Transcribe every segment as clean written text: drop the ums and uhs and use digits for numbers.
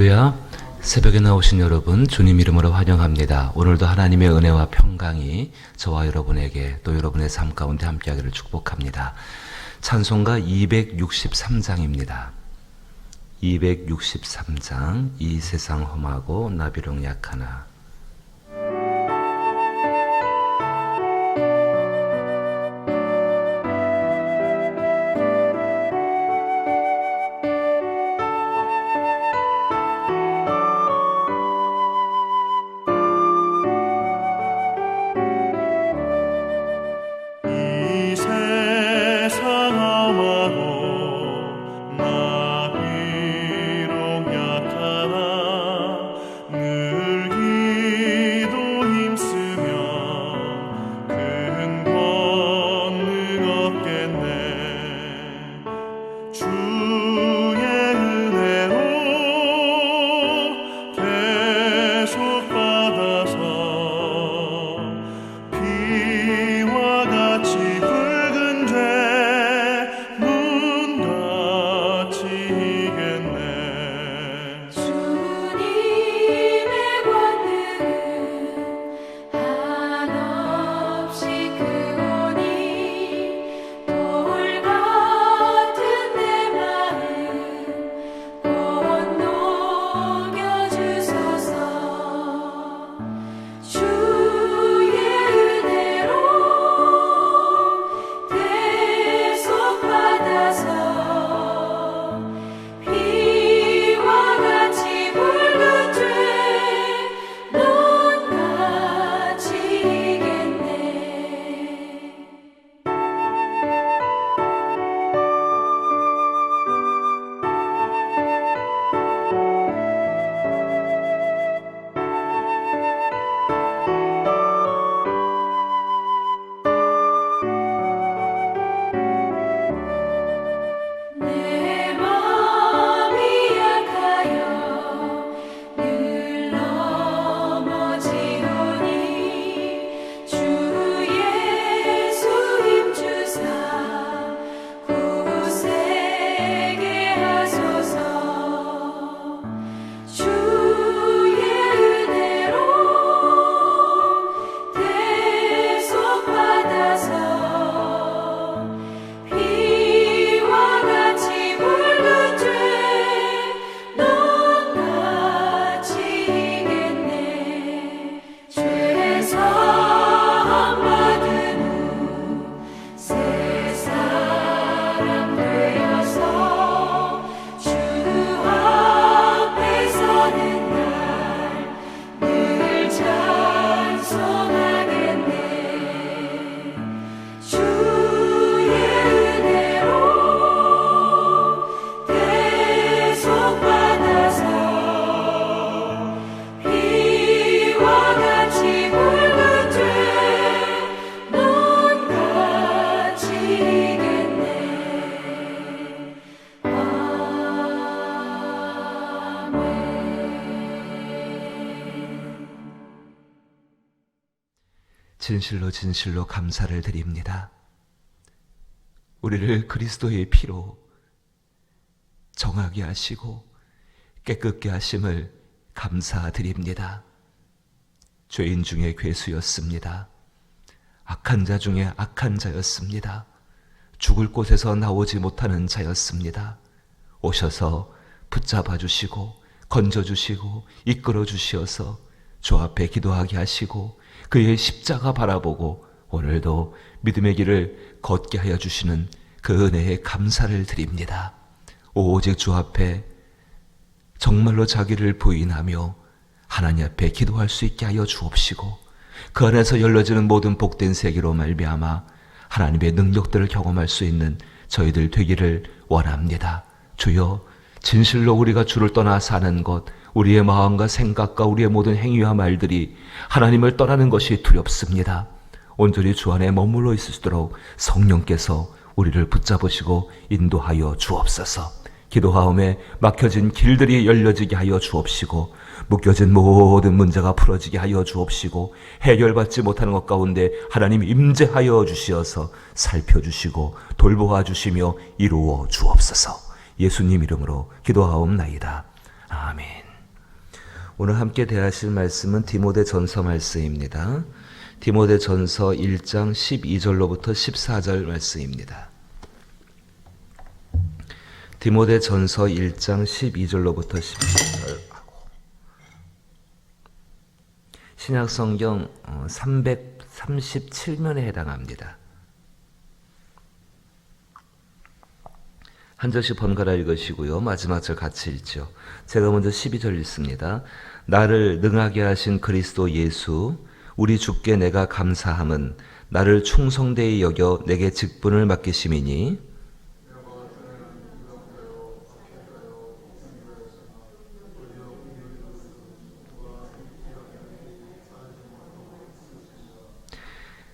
할렐루야. 새벽에 나오신 여러분 주님 이름으로 환영합니다. 오늘도 하나님의 은혜와 평강이 저와 여러분에게 또 여러분의 삶 가운데 함께하기를 축복합니다. 찬송가 263장입니다. 263장 이 세상 험하고 나 비록 약하나. 진실로 진실로 감사를 드립니다. 우리를 그리스도의 피로 정하게 하시고 깨끗게 하심을 감사드립니다. 죄인 중에 괴수였습니다. 악한 자 중에 악한 자였습니다. 죽을 곳에서 나오지 못하는 자였습니다. 오셔서 붙잡아 주시고 건져 주시고 이끌어 주시어서 주 앞에 기도하게 하시고 그의 십자가 바라보고 오늘도 믿음의 길을 걷게 하여 주시는 그 은혜에 감사를 드립니다. 오직 주 앞에 정말로 자기를 부인하며 하나님 앞에 기도할 수 있게 하여 주옵시고 그 안에서 열려지는 모든 복된 세계로 말미암아 하나님의 능력들을 경험할 수 있는 저희들 되기를 원합니다. 주여, 진실로 우리가 주를 떠나 사는 것, 우리의 마음과 생각과 우리의 모든 행위와 말들이 하나님을 떠나는 것이 두렵습니다. 온전히 주 안에 머물러 있을 수 있도록 성령께서 우리를 붙잡으시고 인도하여 주옵소서. 기도하음에 막혀진 길들이 열려지게 하여 주옵시고 묶여진 모든 문제가 풀어지게 하여 주옵시고 해결받지 못하는 것 가운데 하나님 임재하여 주시어서 살펴주시고 돌보아 주시며 이루어 주옵소서. 예수님 이름으로 기도하옵나이다. 아멘. 오늘 함께 대하실 말씀은 디모데전서 말씀입니다. 디모데전서 1장 12절로부터 14절 말씀입니다. 디모데전서 1장 12절로부터 14절. 신약성경 337면에 해당합니다. 한 절씩 번갈아 읽으시고요. 마지막 절 같이 읽죠. 제가 먼저 12절 읽습니다. 나를 능하게 하신 그리스도 예수 우리 주께 내가 감사함은 나를 충성되이 여겨 내게 직분을 맡기심이니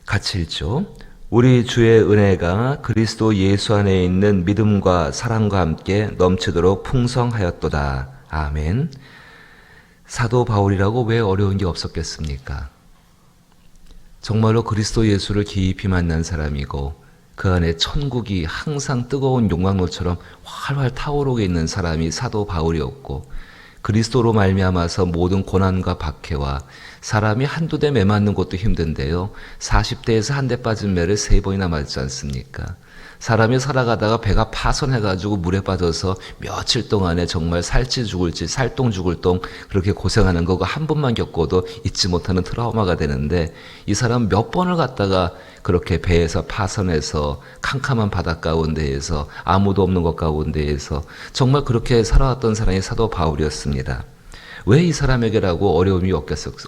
같이 읽죠. 우리 주의 은혜가 그리스도 예수 안에 있는 믿음과 사랑과 함께 넘치도록 풍성하였도다. 아멘. 사도 바울이라고 왜 어려운 게 없었겠습니까? 정말로 그리스도 예수를 깊이 만난 사람이고 그 안에 천국이 항상 뜨거운 용광로처럼 활활 타오르고 있는 사람이 사도 바울이었고 그리스도로 말미암아서 모든 고난과 박해와 사람이 한두 대 매 맞는 것도 힘든데요. 40대에서 한 대 빠진 매를 3번이나 맞지 않습니까? 사람이 살아가다가 배가 파손해가지고 물에 빠져서 며칠 동안에 정말 살지 죽을지 살똥 죽을 똥 그렇게 고생하는 거가 한 번만 겪어도 잊지 못하는 트라우마가 되는데 이 사람 몇 번을 갔다가 그렇게 배에서 파손해서 캄캄한 바다 가운데에서 아무도 없는 것 가운데에서 정말 그렇게 살아왔던 사람이 사도 바울이었습니다. 왜 이 사람에게라고 어려움이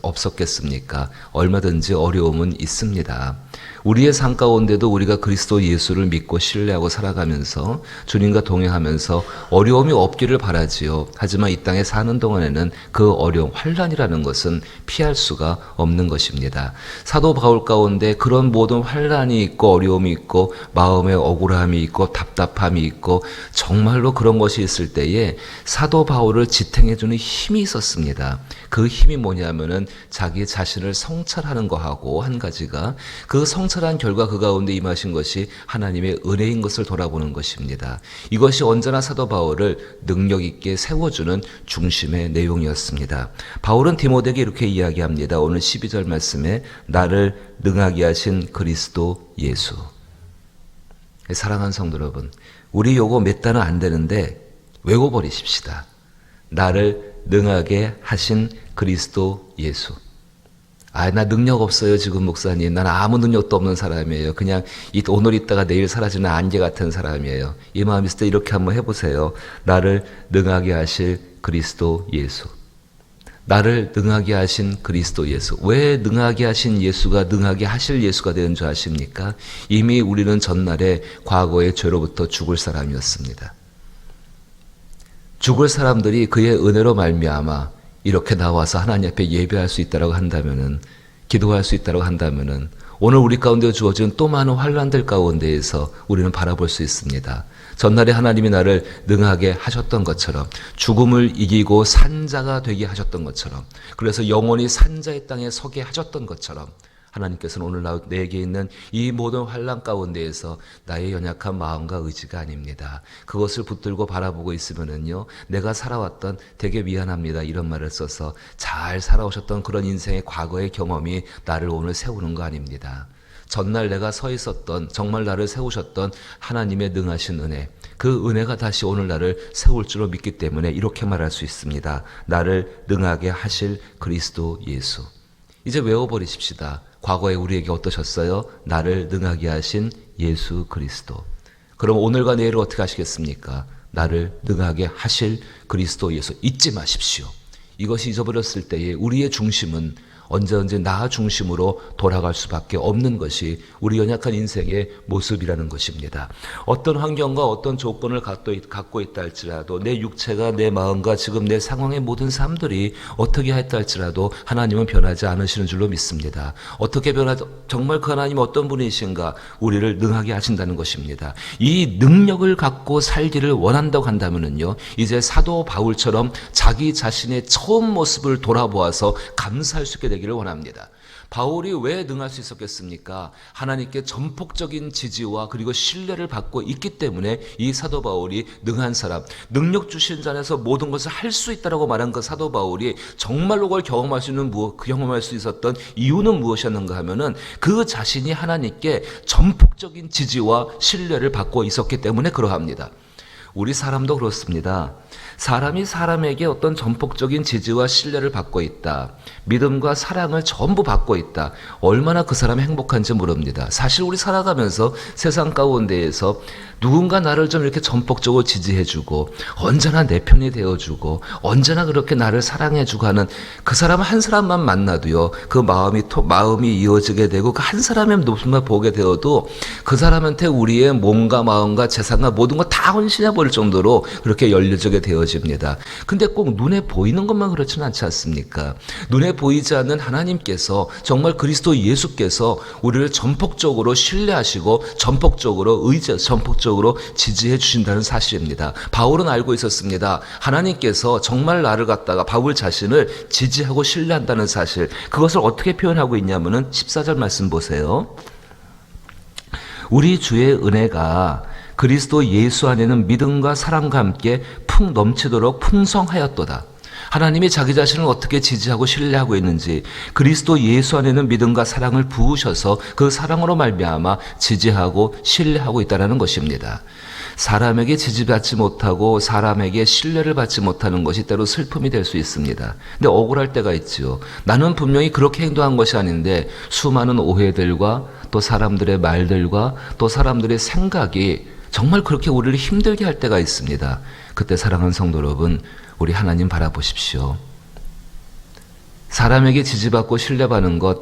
없었겠습니까? 얼마든지 어려움은 있습니다. 우리의 삶 가운데도 우리가 그리스도 예수를 믿고 신뢰하고 살아가면서 주님과 동행하면서 어려움이 없기를 바라지요. 하지만 이 땅에 사는 동안에는 그 어려움, 환난이라는 것은 피할 수가 없는 것입니다. 사도 바울 가운데 그런 모든 환난이 있고 어려움이 있고 마음의 억울함이 있고 답답함이 있고 정말로 그런 것이 있을 때에 사도 바울을 지탱해주는 힘이 있었습니다. 그 힘이 뭐냐면은 자기 자신을 성찰하는 거하고 한 가지가 그 성찰한 결과 그 가운데 임하신 것이 하나님의 은혜인 것을 돌아보는 것입니다. 이것이 언제나 사도 바울을 능력 있게 세워주는 중심의 내용이었습니다. 바울은 디모데에게 이렇게 이야기합니다. 오늘 12절 말씀에 나를 능하게 하신 그리스도 예수. 사랑하는 성도 여러분, 우리 요거 몇 단어 안 되는데 외워버리십시다. 나를 능하게 하신 그리스도 예수. 나 능력 없어요, 지금 목사님. 난 아무 능력도 없는 사람이에요. 그냥 오늘 있다가 내일 사라지는 안개 같은 사람이에요. 이 마음이 있을 때 이렇게 한번 해보세요. 나를 능하게 하실 그리스도 예수. 나를 능하게 하신 그리스도 예수. 왜 능하게 하신 예수가 능하게 하실 예수가 되는 줄 아십니까? 이미 우리는 전날에 과거의 죄로부터 죽을 사람이었습니다. 죽을 사람들이 그의 은혜로 말미암아 이렇게 나와서 하나님 앞에 예배할 수 있다라고 한다면은, 기도할 수 있다라고 한다면은 오늘 우리 가운데 주어진 또 많은 환난들 가운데에서 우리는 바라볼 수 있습니다. 전날에 하나님이 나를 능하게 하셨던 것처럼, 죽음을 이기고 산자가 되게 하셨던 것처럼, 그래서 영원히 산자의 땅에 서게 하셨던 것처럼 하나님께서는 오늘 내게 있는 이 모든 환난 가운데에서 나의 연약한 마음과 의지가 아닙니다. 그것을 붙들고 바라보고 있으면은요, 내가 살아왔던 되게 미안합니다 이런 말을 써서 잘 살아오셨던 그런 인생의 과거의 경험이 나를 오늘 세우는 거 아닙니다. 전날 내가 서 있었던, 정말 나를 세우셨던 하나님의 능하신 은혜, 그 은혜가 다시 오늘 나를 세울 줄로 믿기 때문에 이렇게 말할 수 있습니다. 나를 능하게 하실 그리스도 예수. 이제 외워버리십시다. 과거에 우리에게 어떠셨어요? 나를 능하게 하신 예수 그리스도. 그럼 오늘과 내일을 어떻게 하시겠습니까? 나를 능하게 하실 그리스도 예수. 잊지 마십시오. 이것이 잊어버렸을 때에 우리의 중심은 언제 나 중심으로 돌아갈 수밖에 없는 것이 우리 연약한 인생의 모습이라는 것입니다. 어떤 환경과 어떤 조건을 갖고 있다 할지라도 내 육체가 내 마음과 지금 내 상황의 모든 삶들이 어떻게 했다 할지라도 하나님은 변하지 않으시는 줄로 믿습니다. 어떻게 정말 그 하나님 어떤 분이신가 우리를 능하게 하신다는 것입니다. 이 능력을 갖고 살기를 원한다고 한다면요, 이제 사도 바울처럼 자기 자신의 처음 모습을 돌아보아서 감사할 수 있게 되기 되기를 원합니다. 바울이 왜 능할 수 있었겠습니까? 하나님께 전폭적인 지지와 그리고 신뢰를 받고 있기 때문에 이 사도 바울이 능한 사람, 능력 주신 자에서 모든 것을 할 수 있다라고 말한 그 사도 바울이 정말로 그걸 경험할 수 있었던 이유는 무엇이었는가 하면은 그 자신이 하나님께 전폭적인 지지와 신뢰를 받고 있었기 때문에 그러합니다. 우리 사람도 그렇습니다. 사람이 사람에게 어떤 전폭적인 지지와 신뢰를 받고 있다. 믿음과 사랑을 전부 받고 있다. 얼마나 그 사람이 행복한지 모릅니다. 사실 우리 살아가면서 세상 가운데에서 누군가 나를 좀 이렇게 전폭적으로 지지해주고 언제나 내 편이 되어주고 언제나 그렇게 나를 사랑해주고 하는 그 사람 한 사람만 만나도요. 그 마음이 이어지게 되고 그 한 사람의 모습만 보게 되어도 그 사람한테 우리의 몸과 마음과 재산과 모든 거 다 헌신해 버릴 정도로 그렇게 열려지게 되어집니다. 근데 꼭 눈에 보이는 것만 그렇지는 않지 않습니까? 눈에 보이지 않는 하나님께서 정말 그리스도 예수께서 우리를 전폭적으로 신뢰하시고 전폭적으로 지지해 주신다는 사실입니다. 바울은 알고 있었습니다. 하나님께서 정말 나를 갖다가 바울 자신을 지지하고 신뢰한다는 사실. 그것을 어떻게 표현하고 있냐면은 14절 말씀 보세요. 우리 주의 은혜가 그리스도 예수 안에는 믿음과 사랑과 함께 풍 넘치도록 풍성하였도다. 하나님이 자기 자신을 어떻게 지지하고 신뢰하고 있는지 그리스도 예수 안에는 믿음과 사랑을 부으셔서 그 사랑으로 말미암아 지지하고 신뢰하고 있다는 것입니다. 사람에게 지지받지 못하고 사람에게 신뢰를 받지 못하는 것이 때로 슬픔이 될 수 있습니다. 근데 억울할 때가 있지요. 나는 분명히 그렇게 행동한 것이 아닌데 수많은 오해들과 또 사람들의 말들과 또 사람들의 생각이 정말 그렇게 우리를 힘들게 할 때가 있습니다. 그때 사랑하는 성도 여러분, 우리 하나님 바라보십시오. 사람에게 지지받고 신뢰받는 것,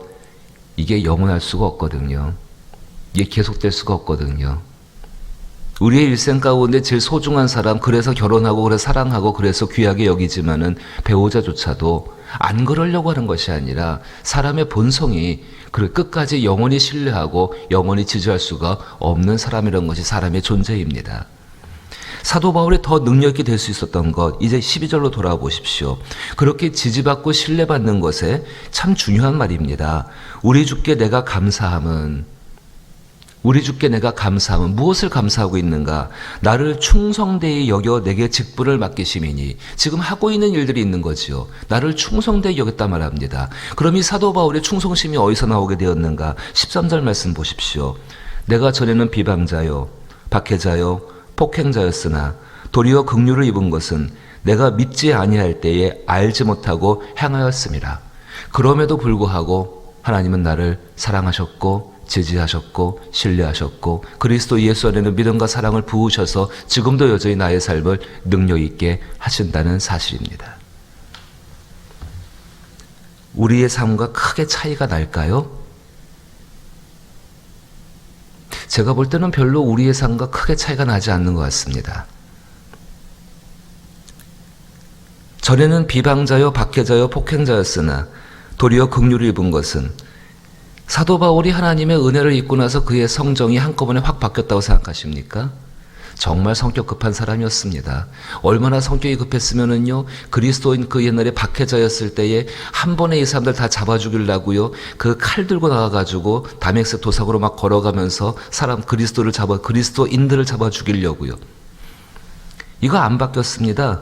이게 영원할 수가 없거든요. 이게 계속될 수가 없거든요. 우리의 일생 가운데 제일 소중한 사람, 그래서 결혼하고 그래서 사랑하고 그래서 귀하게 여기지만은 배우자조차도 안 그러려고 하는 것이 아니라 사람의 본성이 끝까지 영원히 신뢰하고 영원히 지지할 수가 없는 사람이라는 것이 사람의 존재입니다. 사도 바울이 더 능력이 될 수 있었던 것, 이제 12절로 돌아와 보십시오. 그렇게 지지받고 신뢰받는 것에 참 중요한 말입니다. 우리 주께 내가 감사함은 무엇을 감사하고 있는가? 나를 충성되이 여겨 내게 직분을 맡기심이니. 지금 하고 있는 일들이 있는 거지요. 나를 충성되이 여겼다 말합니다. 그럼 이 사도 바울의 충성심이 어디서 나오게 되었는가? 13절 말씀 보십시오. 내가 전에는 비방자요, 박해자요, 폭행자였으나 도리어 긍휼을 입은 것은 내가 믿지 아니할 때에 알지 못하고 행하였음이라. 그럼에도 불구하고 하나님은 나를 사랑하셨고 지지하셨고 신뢰하셨고 그리스도 예수 안에는 믿음과 사랑을 부으셔서 지금도 여전히 나의 삶을 능력 있게 하신다는 사실입니다. 우리의 삶과 크게 차이가 날까요? 제가 볼 때는 별로 우리의 삶과 크게 차이가 나지 않는 것 같습니다. 전에는 비방자요, 박해자요, 폭행자였으나 도리어 긍휼을 입은 것은 사도 바울이 하나님의 은혜를 입고 나서 그의 성정이 한꺼번에 확 바뀌었다고 생각하십니까? 정말 성격 급한 사람이었습니다. 얼마나 성격이 급했으면은요, 그리스도인 그 옛날에 박해자였을 때에 한 번에 이 사람들 다 잡아 죽이려고요, 그 칼 들고 나와가지고 다메섹 도상으로 막 걸어가면서 그리스도인들을 잡아 죽이려고요. 이거 안 바뀌었습니다.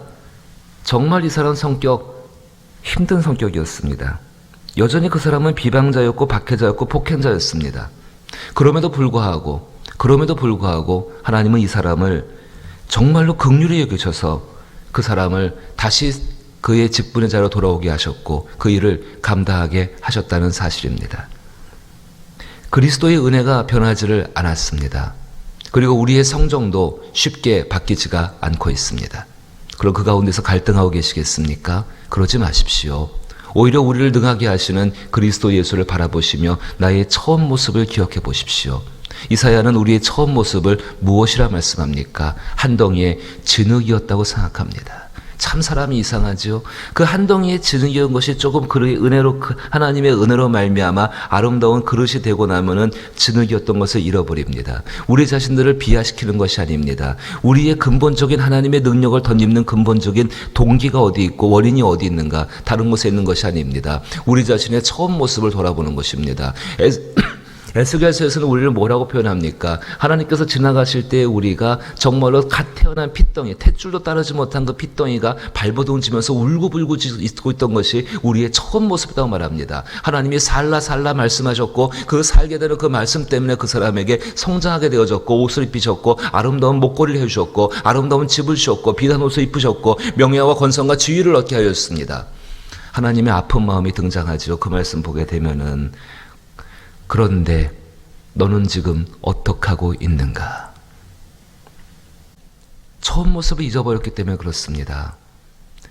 정말 이 사람 성격, 힘든 성격이었습니다. 여전히 그 사람은 비방자였고 박해자였고 폭행자였습니다. 그럼에도 불구하고 하나님은 이 사람을 정말로 긍휼히 여기셔서 그 사람을 다시 그의 직분의 자리로 돌아오게 하셨고 그 일을 감당하게 하셨다는 사실입니다. 그리스도의 은혜가 변하지를 않았습니다. 그리고 우리의 성정도 쉽게 바뀌지가 않고 있습니다. 그럼 그 가운데서 갈등하고 계시겠습니까? 그러지 마십시오. 오히려 우리를 능하게 하시는 그리스도 예수를 바라보시며 나의 처음 모습을 기억해 보십시오. 이사야는 우리의 처음 모습을 무엇이라 말씀합니까? 한 덩이의 진흙이었다고 생각합니다. 참 사람이 이상하죠. 그 한 덩이의 진흙이었던 것이 조금 그의 은혜로 하나님의 은혜로 말미암아 아름다운 그릇이 되고 나면은 진흙이었던 것을 잃어버립니다. 우리 자신들을 비하시키는 것이 아닙니다. 우리의 근본적인 하나님의 능력을 덧입는 근본적인 동기가 어디 있고 원인이 어디 있는가, 다른 곳에 있는 것이 아닙니다. 우리 자신의 처음 모습을 돌아보는 것입니다. 에스겔서에서는 우리를 뭐라고 표현합니까? 하나님께서 지나가실 때 우리가 정말로 갓 태어난 핏덩이, 탯줄도 따르지 못한 그 핏덩이가 발버둥치면서 울고불고 있고 있던 것이 우리의 처음 모습이라고 말합니다. 하나님이 살라 살라 말씀하셨고 그 살게 되는 그 말씀 때문에 그 사람에게 성장하게 되어졌고 옷을 입히셨고 아름다운 목걸이를 해주셨고 아름다운 집을 주셨고 비단 옷을 입히셨고 명예와 권성과 지위를 얻게 하였습니다. 하나님의 아픈 마음이 등장하죠. 그 말씀 보게 되면은 그런데 너는 지금 어떻게 하고 있는가? 처음 모습을 잊어버렸기 때문에 그렇습니다.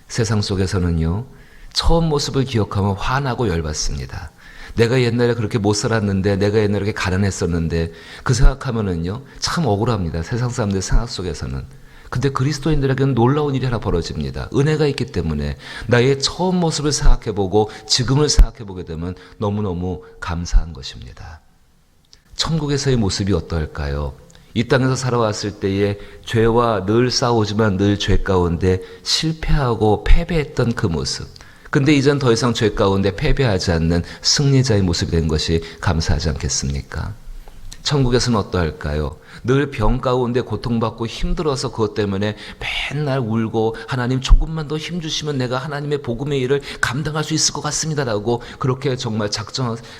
세상 속에서는요, 처음 모습을 기억하면 화나고 열받습니다. 내가 옛날에 그렇게 못 살았는데, 내가 옛날에 그렇게 가난했었는데, 그 생각하면은요, 참 억울합니다. 세상 사람들 생각 속에서는. 근데 그리스도인들에게는 놀라운 일이 하나 벌어집니다. 은혜가 있기 때문에 나의 처음 모습을 생각해보고 지금을 생각해보게 되면 너무너무 감사한 것입니다. 천국에서의 모습이 어떨까요? 이 땅에서 살아왔을 때에 죄와 늘 싸우지만 늘 죄 가운데 실패하고 패배했던 그 모습. 근데 이젠 더 이상 죄 가운데 패배하지 않는 승리자의 모습이 된 것이 감사하지 않겠습니까? 천국에서는 어떠할까요? 늘 병 가운데 고통받고 힘들어서 그것 때문에 맨날 울고 하나님 조금만 더 힘주시면 내가 하나님의 복음의 일을 감당할 수 있을 것 같습니다라고 그렇게 정말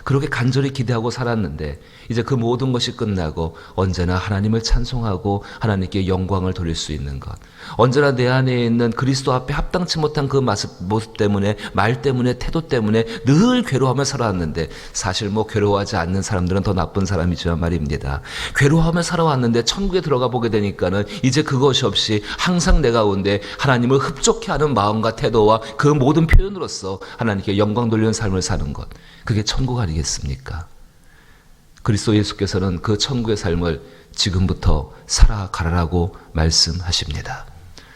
그렇게 간절히 기대하고 살았는데 이제 그 모든 것이 끝나고 언제나 하나님을 찬송하고 하나님께 영광을 돌릴 수 있는 것, 언제나 내 안에 있는 그리스도 앞에 합당치 못한 그 모습 때문에, 말 때문에, 태도 때문에 늘 괴로워하며 살아왔는데 사실 뭐 괴로워하지 않는 사람들은 더 나쁜 사람이지만 말입니다. 괴로워하며 살아왔는데 천국에 들어가 보게 되니까는 이제 그것이 없이 항상 내 가운데 하나님을 흡족해 하는 마음과 태도와 그 모든 표현으로서 하나님께 영광 돌리는 삶을 사는 것, 그게 천국 아니겠습니까? 그리스도 예수께서는 그 천국의 삶을 지금부터 살아가라고 말씀하십니다.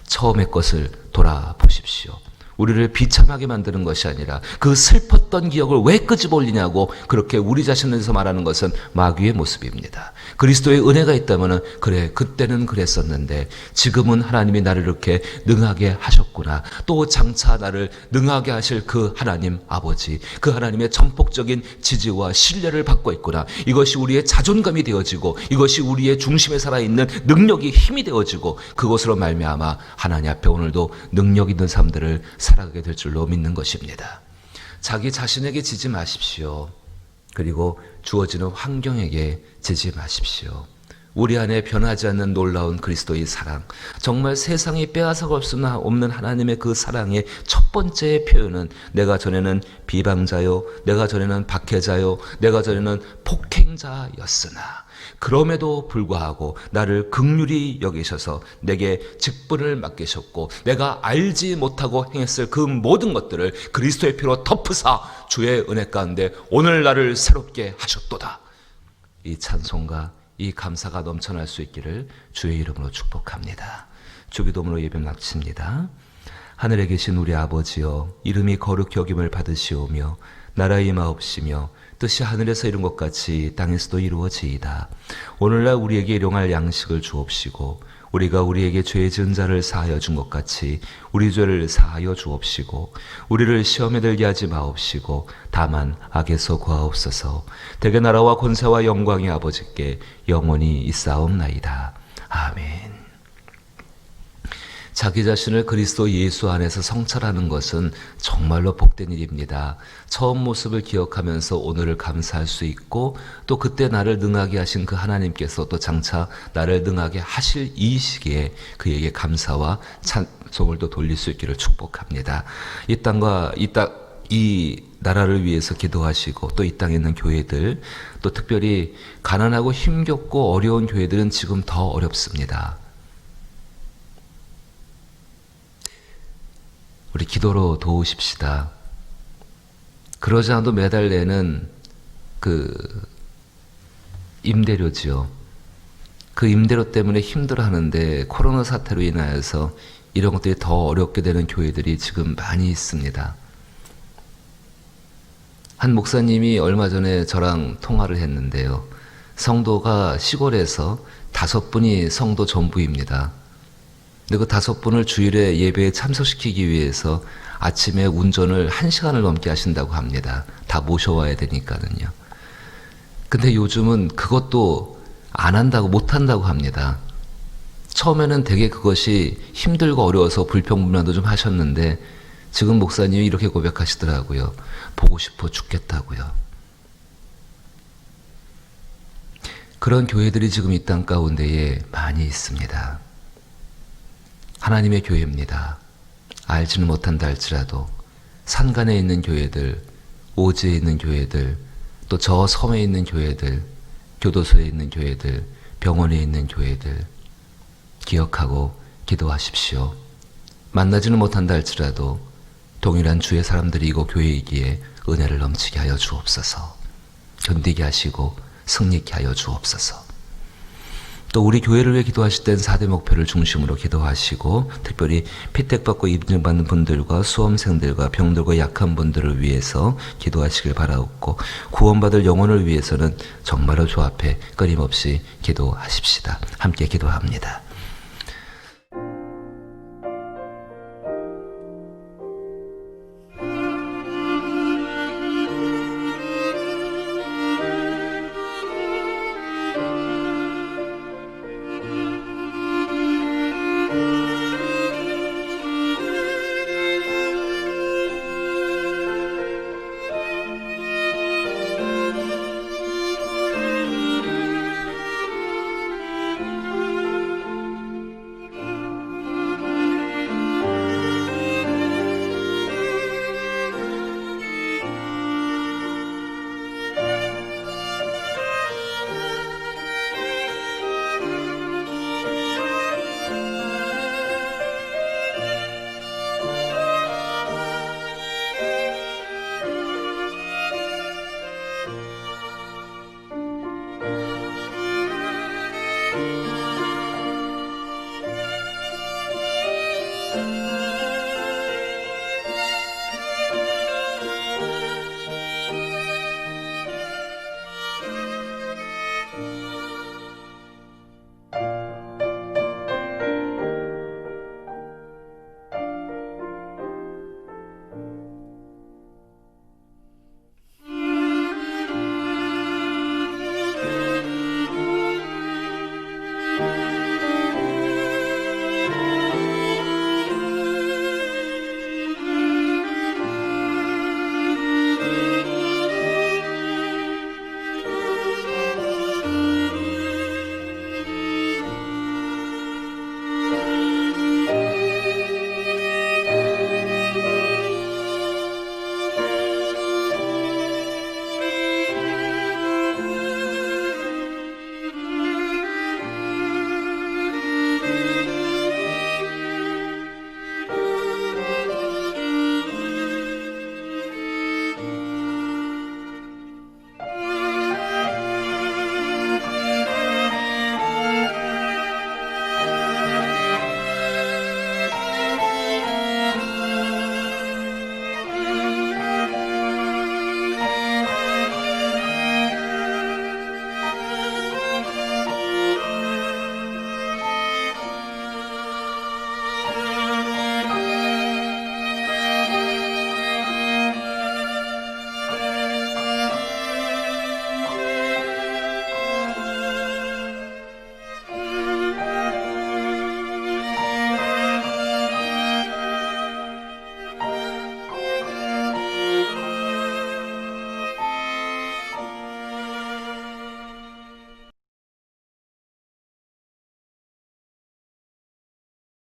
처음의 것을 돌아보십시오. 우리를 비참하게 만드는 것이 아니라 그 슬펐던 기억을 왜 끄집어 올리냐고 그렇게 우리 자신에 대해서 말하는 것은 마귀의 모습입니다. 그리스도의 은혜가 있다면 그래 그때는 그랬었는데 지금은 하나님이 나를 이렇게 능하게 하셨구나. 또 장차 나를 능하게 하실 그 하나님 아버지, 그 하나님의 전폭적인 지지와 신뢰를 받고 있구나. 이것이 우리의 자존감이 되어지고 이것이 우리의 중심에 살아있는 능력이 힘이 되어지고 그것으로 말미암아 하나님 앞에 오늘도 능력 있는 삶들을 살아가게 될 줄로 믿는 것입니다. 자기 자신에게 지지 마십시오. 그리고 주어지는 환경에게 지지 마십시오. 우리 안에 변하지 않는 놀라운 그리스도의 사랑, 정말 세상이 빼앗아갈 수 없는 하나님의 그 사랑의 첫 번째 표현은 내가 전에는 비방자요, 내가 전에는 박해자요, 내가 전에는 폭행자였으나 그럼에도 불구하고 나를 긍휼히 여기셔서 내게 직분을 맡기셨고 내가 알지 못하고 행했을 그 모든 것들을 그리스도의 피로 덮으사 주의 은혜 가운데 오늘 나를 새롭게 하셨도다. 이 찬송과 이 감사가 넘쳐날 수 있기를 주의 이름으로 축복합니다. 주기도문으로 예배 마칩니다. 하늘에 계신 우리 아버지여, 이름이 거룩히 여김을 받으시오며 나라의 임하옵시며 뜻이 하늘에서 이룬 것 같이 땅에서도 이루어지이다. 오늘날 우리에게 일용할 양식을 주옵시고 우리가 우리에게 죄 지은 자를 사하여 준 것 같이 우리 죄를 사하여 주옵시고 우리를 시험에 들게 하지 마옵시고 다만 악에서 구하옵소서. 대개 나라와 권세와 영광이 아버지께 영원히 있사옵나이다. 아멘. 자기 자신을 그리스도 예수 안에서 성찰하는 것은 정말로 복된 일입니다. 처음 모습을 기억하면서 오늘을 감사할 수 있고 또 그때 나를 능하게 하신 그 하나님께서 또 장차 나를 능하게 하실 이 시기에 그에게 감사와 찬송을 또 돌릴 수 있기를 축복합니다. 이 땅과 이 나라를 위해서 기도하시고 또 이 땅에 있는 교회들, 또 특별히 가난하고 힘겹고 어려운 교회들은 지금 더 어렵습니다. 우리 기도로 도우십시다. 그러지 않아도 매달 내는 그 임대료지요. 그 임대료 때문에 힘들어하는데 코로나 사태로 인하여서 이런 것들이 더 어렵게 되는 교회들이 지금 많이 있습니다. 한 목사님이 얼마 전에 저랑 통화를 했는데요. 성도가 시골에서 5분이 성도 전부입니다. 근데 그 5분을 주일에 예배에 참석시키기 위해서 아침에 운전을 1시간을 넘게 하신다고 합니다. 다 모셔와야 되니까는요. 근데 요즘은 그것도 안 한다고, 못 한다고 합니다. 처음에는 되게 그것이 힘들고 어려워서 불평불만도 좀 하셨는데 지금 목사님이 이렇게 고백하시더라고요. 보고 싶어 죽겠다고요. 그런 교회들이 지금 이 땅 가운데에 많이 있습니다. 하나님의 교회입니다. 알지는 못한다 할지라도 산간에 있는 교회들, 오지에 있는 교회들, 또 저 섬에 있는 교회들, 교도소에 있는 교회들, 병원에 있는 교회들 기억하고 기도하십시오. 만나지는 못한다 할지라도 동일한 주의 사람들이 이곳 교회이기에 은혜를 넘치게 하여 주옵소서. 견디게 하시고 승리케 하여 주옵소서. 또 우리 교회를 위해 기도하실 땐 4대 목표를 중심으로 기도하시고 특별히 피택받고 입증받는 분들과 수험생들과 병들고 약한 분들을 위해서 기도하시길 바라옵고 구원받을 영혼을 위해서는 정말로 주 앞에 끊임없이 기도하십시다. 함께 기도합니다.